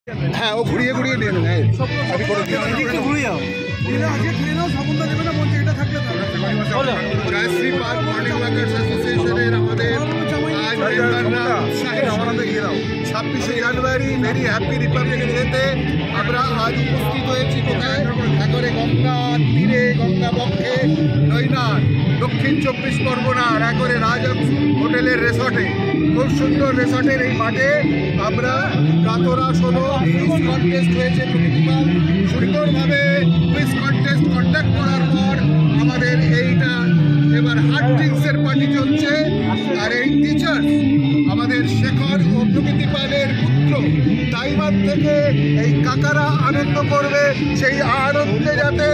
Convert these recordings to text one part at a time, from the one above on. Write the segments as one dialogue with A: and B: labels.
A: হ্যাঁ, ও ঘুরিয়ে ঘুরিয়ে নিয়ে নেন। আমি করে দিই,
B: ঘুরে যাও।
A: জয়শ্রী পার্ক মর্নিং ওয়াকার্স অ্যাসোসিয়েশনের আমাদের আজ মেম্বাররা 26শে জানুয়ারি ভেরি হ্যাপি রিপাবলিক ডেতে আমরা আজ উপস্থিত হয়েছি কোথায়? একবারে গঙ্গার তীরে, গঙ্গা বক্ষে, নৈনার দক্ষিণ 24 পরগনার একবারে রাজহংস হোটেলের রিসর্টে, খুব সুন্দর রিসর্টের এই মাঠে আমরা প্রাতরাশ হলো, কুইজ কন্টেস্ট হয়েছে। প্রতিপাল সুন্দরভাবে কুইজ কন্টেস্ট কন্ডাক্ট করার পর আমাদের এইটা এবার হার্ড ড্রিঙ্কসের পার্টি চলছে। আর এই টিচার্স আমাদের শেখর ও প্রকৃতি পালের পুত্র তাইওয়ান থেকে এই কাকারা আনন্দ করবে, সেই আনন্দে যাতে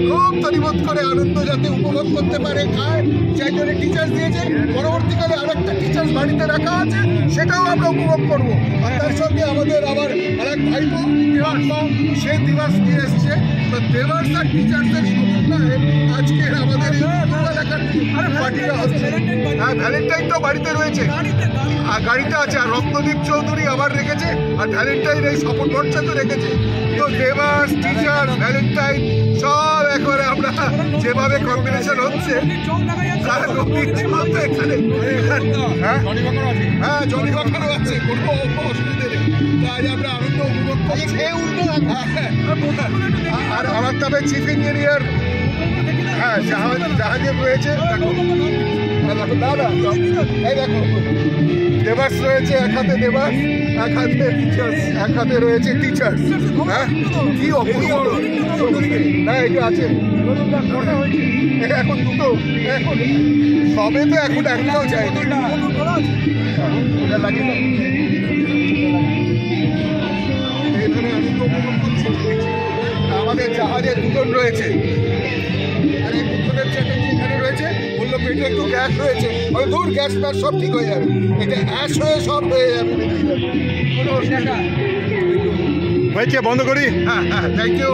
A: খুব তরিবোধ করে আনন্দ যাতে উপভোগ করতে পারে, খায়, সেই জন্য টিচার্স দিয়েছে। পরবর্তীকালে আরেকটা টিচার্স বাড়িতে রাখা আছে, সেটাও আমরা উপভোগ করবো। আর তার সঙ্গে আমাদের আবার আরেক ভাইপো দেবাংশা, সে দিবস নিয়ে এসছে। তো দেবাংশ আর টিচার্সের সমন্বয়ে আজকের আমাদের এই এলাকার পার্টিটা হচ্ছে। হ্যাঁ, ভ্যালেন্টাইনটাও বাড়িতে রয়েছে, আর গাড়িতে আছে। আর রত্নদীপ চৌধুরী আবার রেখেছে, আর ভ্যালেন্টাইন এই স্বপন ভট্টাচার্য রেখেছে। তো দেবাস, টিচার, ভ্যালেন্টাইন সব একবারে আমরা যেভাবে কম্বিনেশন হচ্ছে, এখানে হ্যাঁ জনি বাখারও আছে, কোনো অসুবিধে নেই। তাই আমরা আনন্দ উপভোগ করছি। আর আমার তবে চিফ ইঞ্জিনিয়ার হ্যাঁ জাহাজের রয়েছে। এই দেখো দেবাস রয়েছে, এক হাতে দেবাস, এক হাতে টিচার্স, এক হাতে রয়েছে টিচার্স। হ্যাঁ, কি অপূর্ব না, এটা আছে এখন দুটো, এখন সবে তো এখন একটাও চাই আমাদের জাহাজে দুজন রয়েছে, আর এই দুজনের চ্যাটার্জি এখানে রয়েছে। বললো পেটে একটু গ্যাস রয়েছে, ওই দূর গ্যাস ফ্যাস সব ঠিক হয়ে যাবে, এটা অ্যাশ হয়ে সব হয়ে যাবে। কোনো অসুবিধা বন্ধ করি। হ্যাঁ হ্যাঁ, থ্যাংক ইউ।